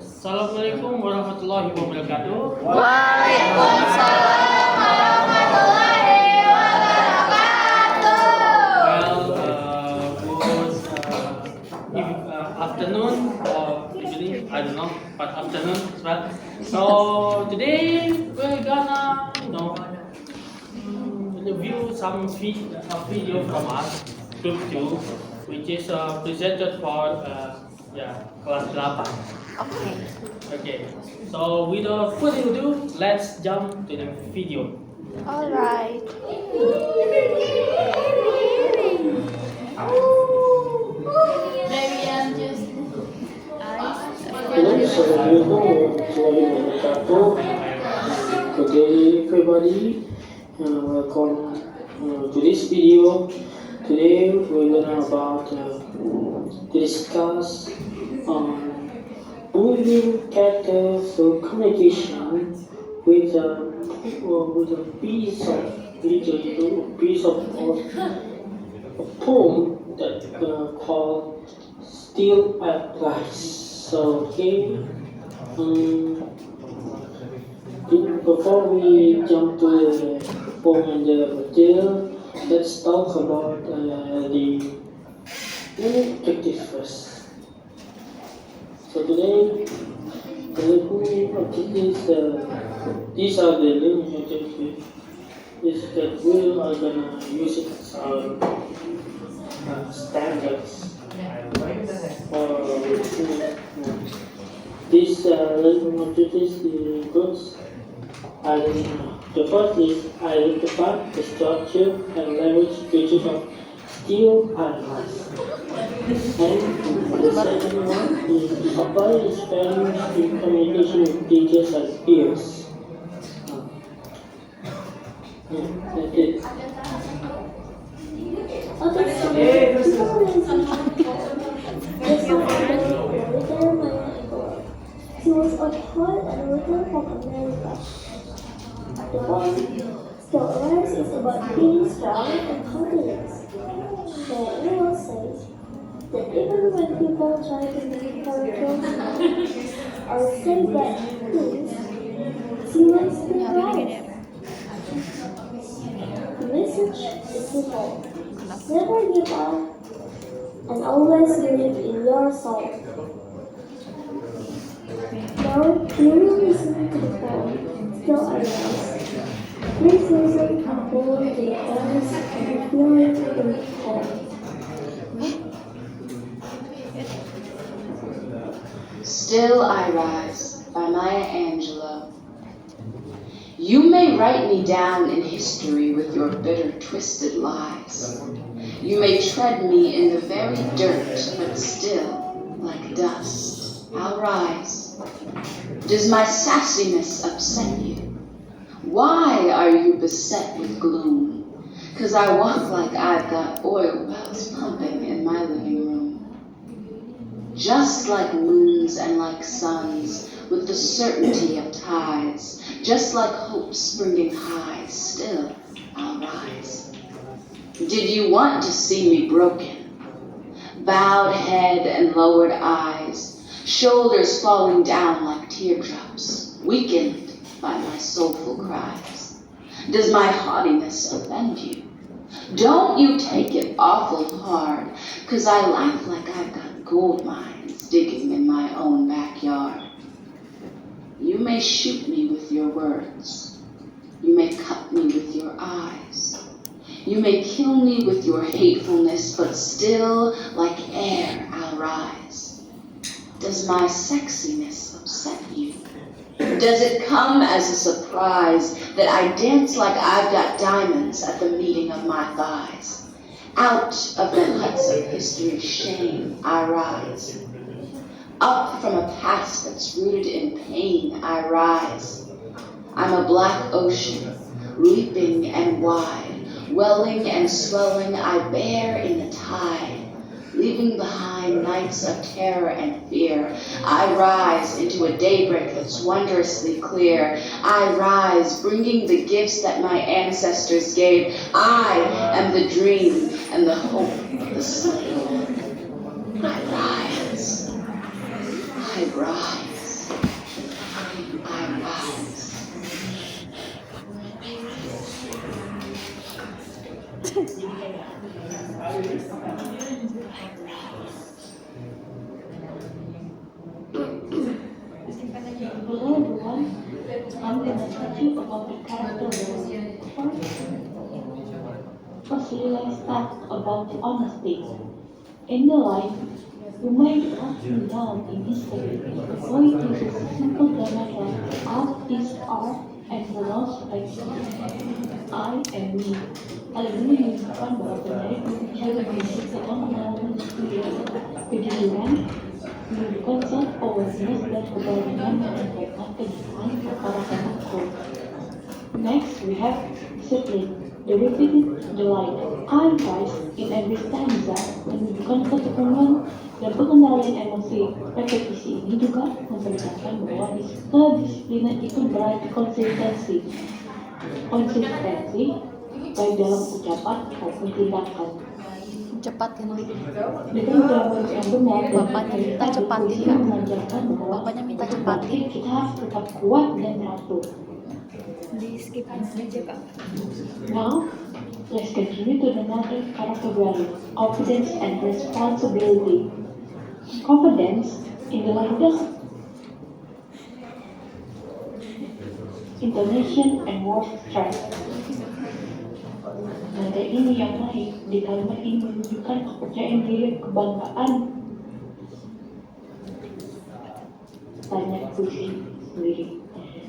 Assalamualaikum warahmatullahi wabarakatuh. Waalaikumsalam warahmatullahi wabarakatuh. Good afternoon or evening, I don't know, but afternoon as well. So today we're gonna, review some video from us, Group 2, which is presented for kelas 8. Okay, so without further ado, let's jump to the video. All right. Good day everybody, welcome to this video. Today we're gonna discuss moving characters for communication with a piece of literature, a piece of a poem that called Still at Last. So okay, before we jump to the poem and the material, let's talk about the main objective first. So today, the main objectives, these are the main objectives, is that we are gonna use it as our standards. These learning objectives includes the first is identify the structure and language features of Still and Last. And the second one is apply the Spanish in communication with teachers and peers. That's it. He was a poet and writer from America. The poem Still Alive is about being strong and confidence. The hero says that even when people try to make her kill or say bad things, she will still alive. The message is simple. Never give up and always believe in your soul. Now, you will listen to the poem Still Alive. Please listen and follow the words and feel it in the poem. Still I Rise by Maya Angelou. You may write me down in history with your bitter, twisted lies. You may tread me in the very dirt, but still, like dust, I'll rise. Does my sassiness upset you? Why are you beset with gloom? 'Cause I walk like I've got oil wells pumping in my living room. Just like moons and like suns, with the certainty of tides, just like hope springing high, still I'll rise. Did you want to see me broken? Bowed head and lowered eyes, shoulders falling down like teardrops, weakened by my soulful cries. Does my haughtiness offend you? Don't you take it awful hard, 'cause I laugh like I've got gold mines digging in my own backyard. You may shoot me with your words. You may cut me with your eyes. You may kill me with your hatefulness, but still, like air, I'll rise. Does my sexiness upset you? Does it come as a surprise that I dance like I've got diamonds at the meeting of my thighs? Out of the huts of history's shame, I rise. Up from a past that's rooted in pain, I rise. I'm a black ocean, leaping and wide, welling and swelling, I bear in the tide. Leaving behind nights of terror and fear, I rise into a daybreak that's wondrously clear. I rise, bringing the gifts that my ancestors gave. I am the dream and the hope of the slave. I rise. I rise. in a statue about the character first realize that about the honesty. In the life, you may be up and down in history. The poet uses a simple grammar like art is art and pronouns like I and me. Hal ini menunjukkan bahwa penarik berbicara berisi dalam pengalaman kejujuran, menunjukkan self-awareness dan keberanian menyampaikan kejujuran kepada temanku. Next, we have discipline. The repeated delight. I rise in every stanza menunjukkan ketekunan dan pengendalian emosi. Repetisi ini juga memperlihatkan bahwa kedisiplinan itu berarti konsistensi. Konsistensi baik dalam ucapan maupun tindakan. Cepat kan? Dengan grammar yang benar dan Bapaknya minta cepatin kan? mengajarkan bahwa Bapaknya minta cepatin. kita harus tetap kuat dan teratur. Di skip aja kak. Now, let's continue to another character value, confidence and responsibility. Confidence in the language, intonation and word stress. Nada ini yang naik di kalimat ini menunjukkan kepercayaan diri, kebanggaan. Tanya puisi sendiri.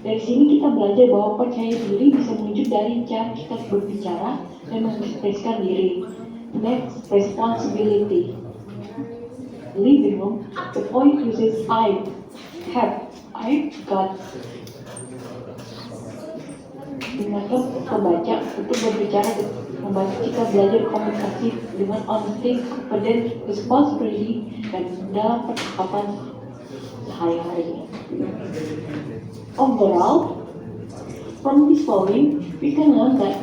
Dari sini kita belajar bahwa percaya diri bisa muncul dari cara kita berbicara dan mengekspresikan diri. Next, responsibility. Living room, the poet uses I, have, I, got. Gunakan pembaca untuk berbicara dan membantu kita belajar komunikasi dengan honesty, confidence, responsibility, dan dalam percakapan sehari-hari. Overall, from this poem, we can learn that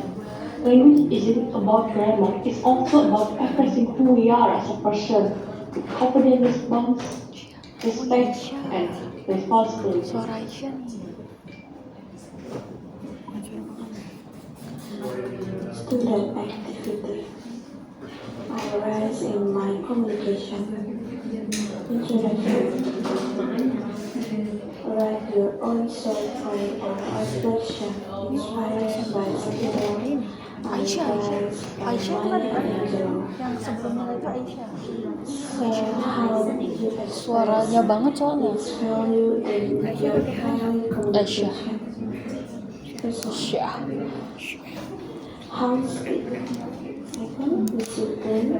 language isn't about grammar, it's also about expressing who we are as a person, with confident response, respect, and responsibility. Suara Aisyah nih. Student activity. I rise in my communication. Introduction. Write your own short poem or reflection inspired by Satyam. Aisyah itu kan yang sebelumnya itu Aisyah. So how do you Suaranya banget soalnya. its value in your family communication? Aisyah. How to speak. Second, discipline.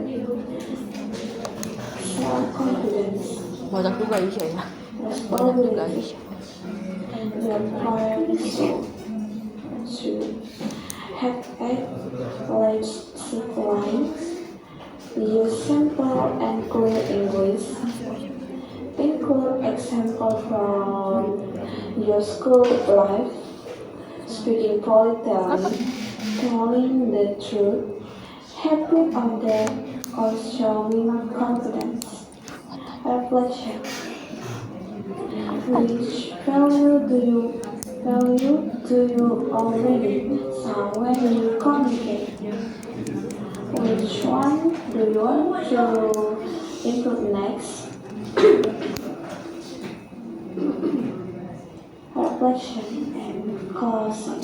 Self-confidence. Banyak juga Aisyah ya. Banyak juga Responsibility. Aisyah. Your poem soul. To have acknowledged lines. Use simple and clear English. Include example from your school life. Speaking politely, telling the truth, helping others, or showing confidence. Reflection. Which value do you already saw when you communicate? Which one do you want to improve next? Reflection and closing.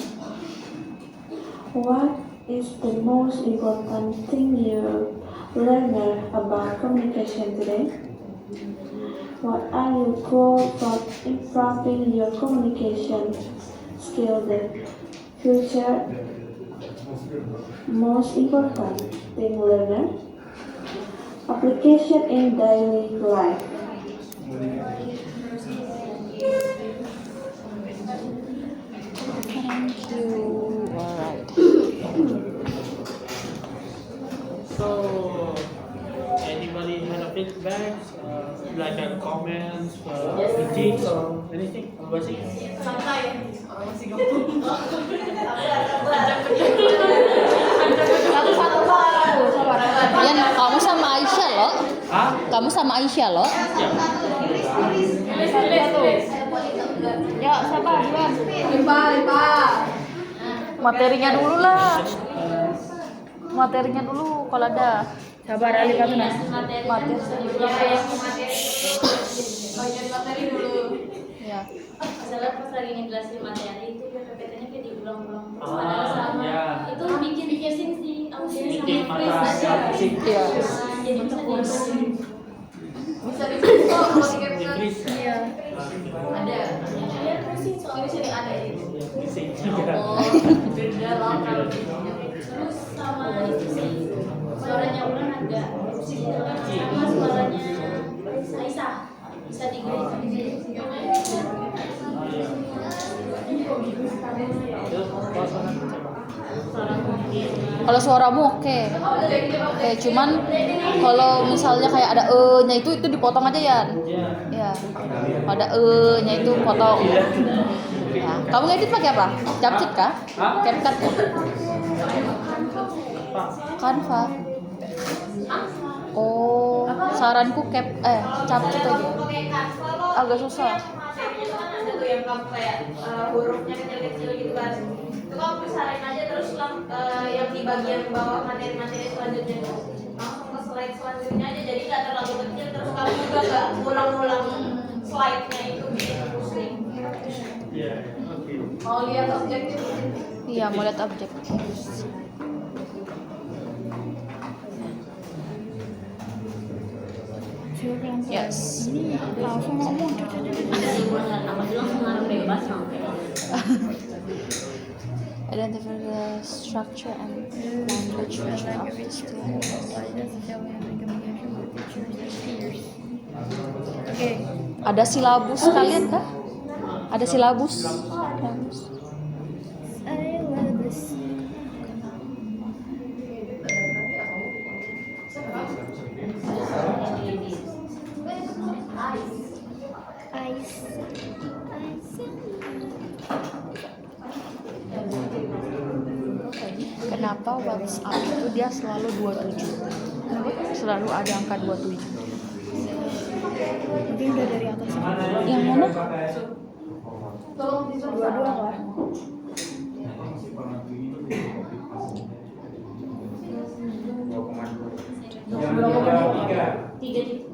What is the most important thing you learned about communication today? What are your goals for improving your communication skills in future? Most important thing learner? Application in daily life. Thank you. Alright. So, anybody had a feedback, like a comments, critiques or anything? Apa sih? Satu-satu sabar. Yan, kamu sama Aisyah loh. Hah? Kamu sama Aisyah loh. Ya. Satu. Ya, siapa? Gimana? Lima. Materinya dulu lah. Materinya dulu kalau ada. Sabar, Ali kamu materi. Ya. Misalnya pas lagi ngejelasin materi itu PPT-nya kayak diulang-ulang terus Ah, padahal sama. ya. Itu bikin pusing sih audiens Bikin sama mata freeze aja. pusing. Iya. Jadi bisa diulang. Bisa di-freeze kok kalau di Di CapCut. freeze. Iya. Ada. Iya pusing soalnya. Ini sini ada ini. Pusing Oh, juga. beda lama. Terus sama itu sih suaranya Ulan agak pusing gitu kan sama suaranya Aisyah bisa digrade. Kalau suaramu oke. Oke, cuman kalau misalnya kayak ada e-nya itu dipotong aja ya. Iya. Ya. Ada e-nya itu potong. Ya. Kamu ngedit pakai apa? CapCut kah? CapCut ya? Canva. Oh, saranku CapCut aja. Pakai Canva lo. Agak susah. Materinya kan ada tuh yang kamu kayak hurufnya kecil-kecil gitu kan. Itu kamu besarin aja terus yang di bagian bawah materi-materi selanjutnya itu langsung ke slide selanjutnya aja jadi nggak terlalu kecil terus kamu juga nggak ulang-ulang slide-nya itu bikin pusing. Iya. Oke. Mau lihat objektif? Iya, mau lihat objek. Yes. Langsung ngomong. Identify the structure and language version of the student. Ada silabus kalian kah? Ada silabus? Kenapa WhatsApp itu dia selalu 27? Selalu ada angka 27. Mungkin udah dari atas. Yang mana? Dua-dua lah.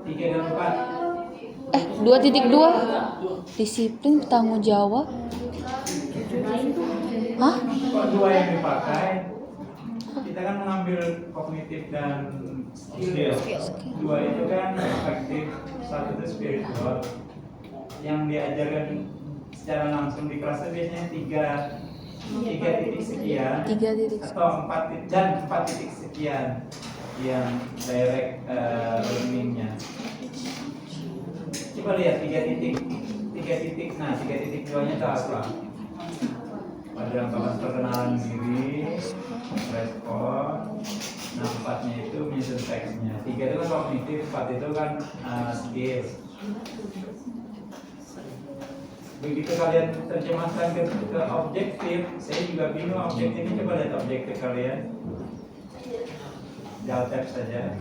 Tiga dan empat. 2.2 disiplin bertanggung jawab. Hah? Kok dua yang dipakai? Kita kan mengambil kognitif dan skill. Dua itu kan afektif, satu itu spiritual. Yang diajarkan secara langsung di kelas itu biasanya tiga titik sekian 3 titik. atau 4 titik sekian yang direct learningnya. Coba lihat 3 titik. Nah 3.2 nya itu apa? Pada angka perkenalan diri, respon. Nah 4 nya itu menyusun teksnya. 3 itu kan kognitif, 4 itu kan skill. Begitu kalian terjemahkan ke objektif, saya juga bingung objektifnya. Coba lihat objektif kalian. Jaltep saja.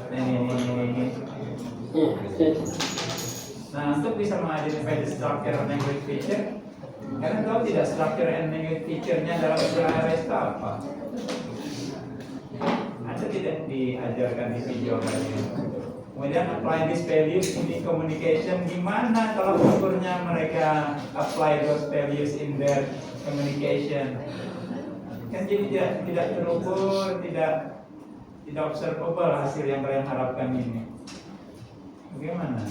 Ini. Nah, untuk bisa mengidentify the structure and language feature, kalian tahu tidak structure and language feature-nya dalam istilah RS itu apa? Ada tidak diajarkan di video kalian? Kemudian apply these values in the communication. Gimana kalau ukurnya mereka apply those values in their communication? Kan jadi tidak terukur, tidak observable hasil yang kalian harapkan ini. Bagaimana?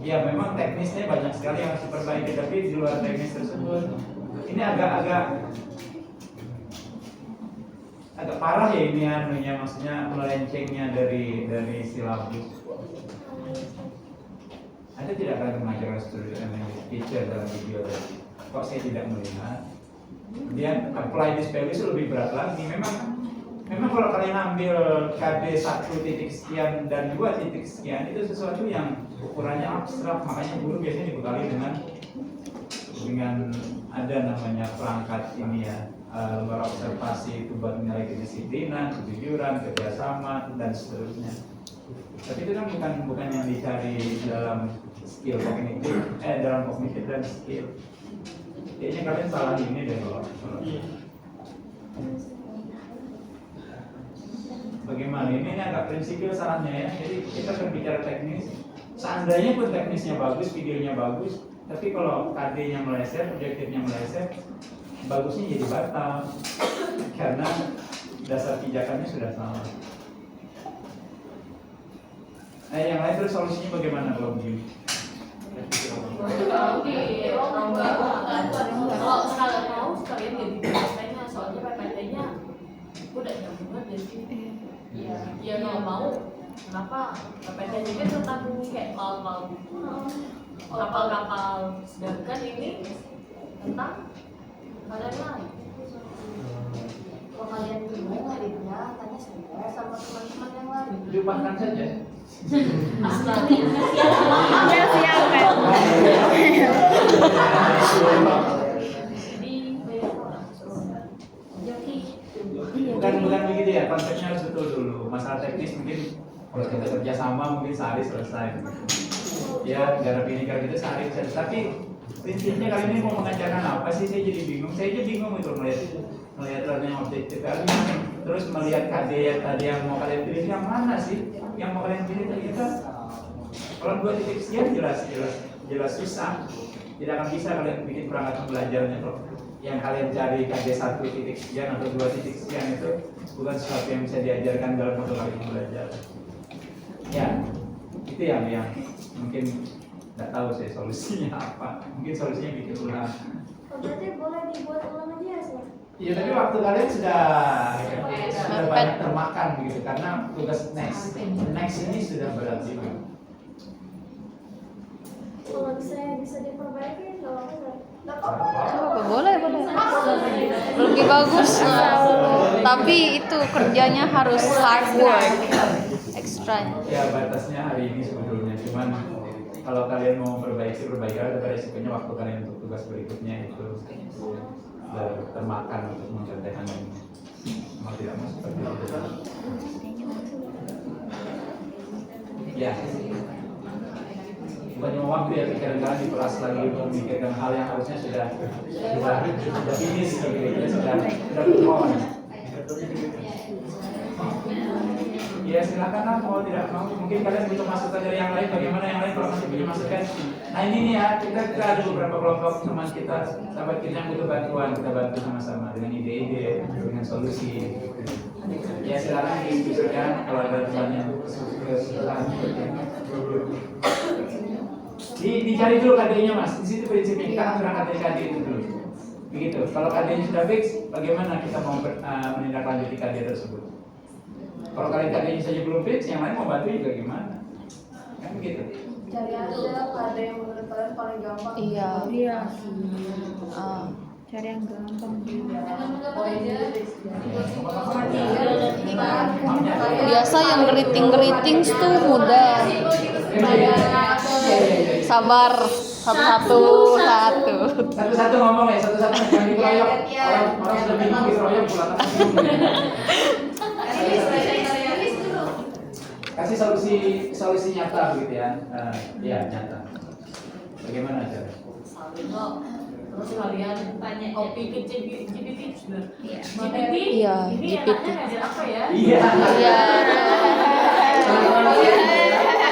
Ya memang teknisnya banyak sekali yang harus diperbaiki, tapi di luar teknis tersebut ini agak parah ya ini anunya, maksudnya melencengnya dari silabus. Ada tidak kalian mengajarkan student teacher dalam video tadi? Kok saya tidak melihat? Kemudian apply this values lebih berat lagi. Memang kalau kalian ambil KD 1 titik sekian dan 2 titik sekian itu sesuatu yang ukurannya abstrak, makanya guru biasanya dibekali dengan ada namanya perangkat ini ya, lembar observasi itu buat menilai kedisiplinan, kejujuran, kerjasama dan seterusnya. Tapi itu kan bukan yang dicari dalam skill kognitif, dalam kognitif dan skill. Kayaknya kalian salah ini deh kalau. bagaimana ini agak prinsipil sarannya ya. Jadi kita berbicara teknis, seandainya pun teknisnya bagus, videonya bagus, tapi kalau KD-nya meleset, objektifnya meleset, bagusnya jadi batal karena dasar pijakannya sudah salah. Nah, yang lain terus solusinya bagaimana kalau begini? Kalau sekalian mau sekalian jadi PPT-nya, soalnya PPT-nya udah nyambung aja sih. Ya kalau mau, kenapa PPT-nya kan tentang kayak kapal-kapal, sedangkan ini tentang kalian lain. Kalau kalian bingung editnya, tanya saya sama teman-teman yang lain. Lupakan saja. Bukan begitu ya, konsepnya harus betul dulu. Masalah teknis mungkin kalau kita kerja sama mungkin sehari selesai. Ya, garap ini garap itu sehari selesai. Tapi prinsipnya kali ini mau mengajarkan apa sih? Saya jadi bingung. Saya aja bingung itu melihat learning objective. Terus melihat KD tadi yang mau kalian pilih yang mana sih? Yang mau kalian pilih ternyata kalau 2 titik sekian jelas susah. Tidak akan bisa kalian bikin perangkat belajarnya kalau yang kalian cari KD 1 titik sekian atau 2 titik sekian itu bukan sesuatu yang bisa diajarkan dalam metode belajar. Ya, itu yang mungkin nggak tahu saya solusinya apa. Mungkin solusinya bikin ulang. Berarti boleh dibuat ulang aja ya, Sir? Iya, tapi waktu kalian sudah banyak termakan begitu karena tugas next ini sudah berat juga. Kalau bisa diperbaiki, nggak apa-apa. Boleh. Lebih bagus. Tapi itu kerjanya harus hard work. Extra. Ya batasnya hari ini sebetulnya, cuman kalau kalian mau perbaiki ada resikonya waktu kalian untuk tugas berikutnya itu termakan untuk mengerjakan ini. Mau tidak mau seperti itu. Ya. Bukan cuma waktu ya, kadang-kadang diperas lagi untuk memikirkan hal yang harusnya sudah finish gitu, sudah on. Ya silakan lah, mau tidak mau mungkin kalian butuh masukan dari yang lain, bagaimana yang lain kalau masih punya masukan. Nah ini nih ya, kita ada beberapa kelompok teman kita, sahabat kita yang butuh bantuan, kita bantu sama-sama dengan ide-ide, dengan solusi. Ya silakan diskusikan kalau ada teman yang kesulitan. Dicari dulu KD-nya mas, di situ prinsipnya kita akan berangkat dari KD itu dulu. Begitu. Kalau KD-nya sudah fix, bagaimana kita mau menindaklanjuti KD tersebut? Kalau kalian KD-nya saja belum fix, yang lain mau bantu juga gimana? Kan begitu. Cari aja KD yang menurut kalian paling gampang. Iya. Cari yang gampang. Biasa yang geriting tuh mudah. Sabar, satu-satu ngomong ya, satu-satu jangan dikeroyok. Orang sudah bingung dikeroyok pulang. Kasih solusi nyata begitu ya. Ya nyata. Bagaimana cara? Terus kalian tanya GPT sudah. GPT? Iya, ini GPT. enaknya apa ya? Iya.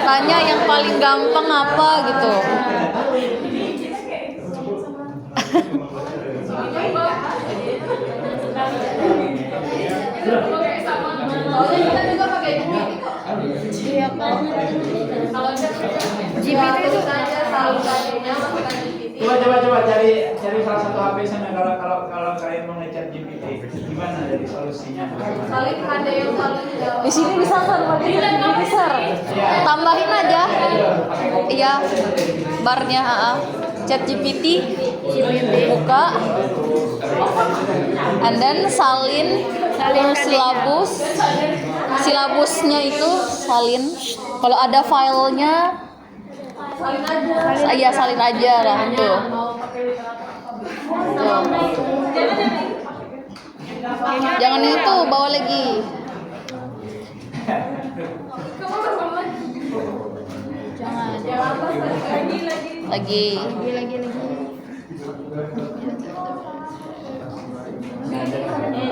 Tanya yang paling gampang apa gitu. Kita juga pakai GPT kok. Iya kan. Kalau GPT itu aja selalu tanya masukkan GPT. Coba cari salah satu HP sana kalau kalian mau nge-chat GPT. Gimana jadi solusinya? Paling ada yang paling jauh. Di sini bisa bisa. Tambahin aja. Iya. Barnya Chat GPT buka. And then salin silabusnya itu salin. Kalau ada filenya salin aja lah tuh. Jangan itu, bawa lagi. Jangan Lagi.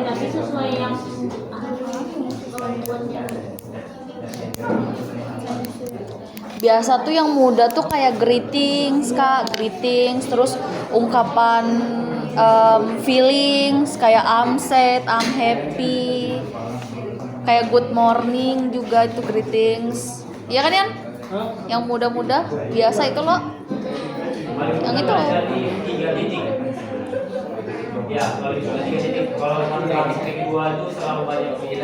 Tapi sesuai yang Biasa tuh yang muda tuh kayak greetings kak, greetings, terus ungkapan feelings kayak I'm sad, I'm happy, kayak good morning juga itu greetings. Iya kan Yan? Yang muda-muda biasa itu loh. Yang itu loh. Ya, kalau di 3 titik, kalau titik 2 itu selalu banyak titik.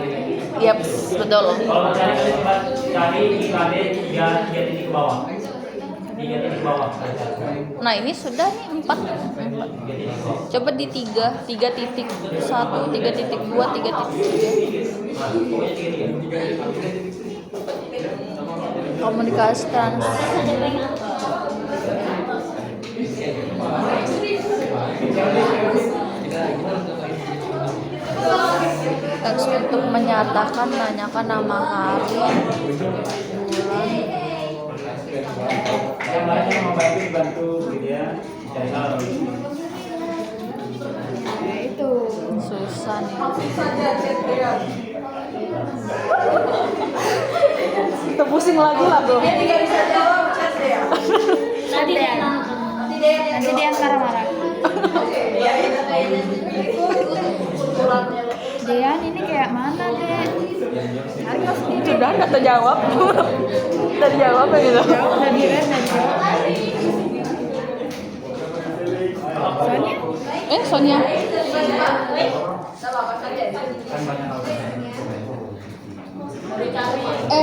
Yap, betul. Kalau cari IKD 3 titik ke bawah. 3 titik ke bawah. Nah ini sudah nih 4. Coba di 3 titik 1, 3 titik 2, 3 titik 3. Komunikasi trans. X untuk menyatakan, nanyakan nama hari, bulan. Yang lain yang membantu dibantu gitu ya. Cari tahu. Nah itu. Susan. Kita pusing lagi lah bro. Dia tidak bisa jawab, chat ya. Nanti dia marah-marah. Dean ini kayak mana deh? Sudah nggak terjawab. Terjawab ya gitu. Udah di-red aja. Sonia? Sonia.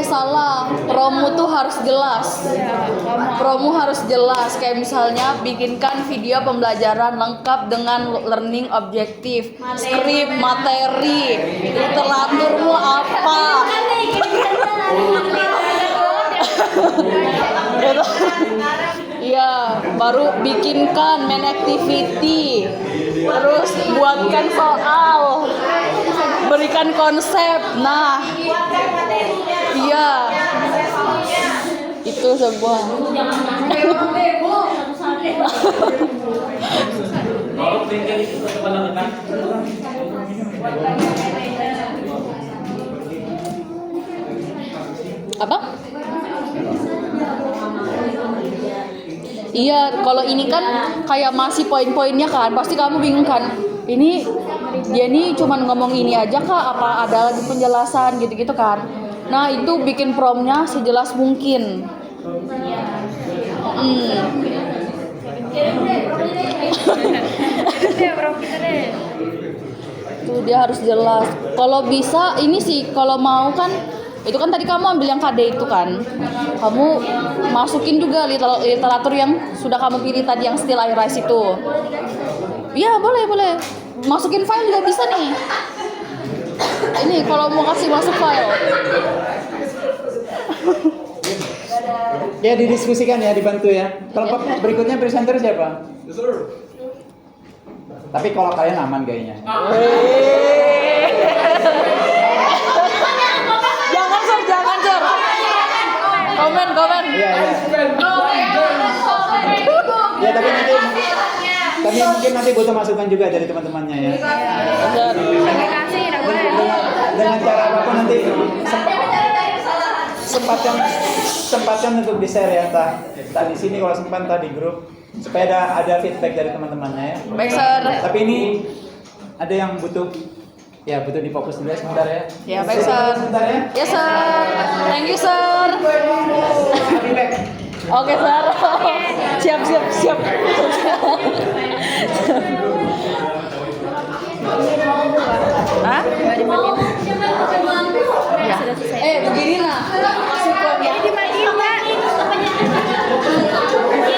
Salah. Promo tuh harus jelas. Promo harus jelas. Kayak misalnya bikinkan video pembelajaran lengkap dengan learning objektif, skrip, materi, literaturmu apa. Iya, baru bikinkan main activity, terus buatkan soal, berikan konsep. Nah, iya, itu sebuah. Apa? Iya, kalau ini kan kayak masih poin-poinnya kan, pasti kamu bingung kan. Ini dia nih cuman ngomong ini aja kah? Apa ada lagi penjelasan gitu-gitu kan? Nah itu bikin promnya sejelas mungkin. Tuh dia harus jelas. Kalau bisa ini sih, kalau mau kan. Itu kan tadi kamu ambil yang KD itu kan. Kamu masukin juga literatur yang sudah kamu pilih tadi yang Still I Rise itu. Iya, boleh. Masukin file juga bisa nih. Ini kalau mau kasih masuk file. Ya didiskusikan ya, dibantu ya. Kelompok berikutnya presenter siapa? Tapi kalau kalian aman kayaknya. Jangan sir. Komen. Iya. Ya tapi mungkin nanti butuh masukan juga dari teman-temannya ya. Dengan cara apapun nanti sempatkan untuk di-share ya, tak di sini kalau sempat di grup supaya ada feedback dari teman-temannya ya. Baik sir. Tapi ini ada yang butuh difokus dulu sebentar ya. Ya baik sir. Sebentar ya. Yes sir. Thank you sir. Oke sir. Siap. Hah? Ya. Begini nah.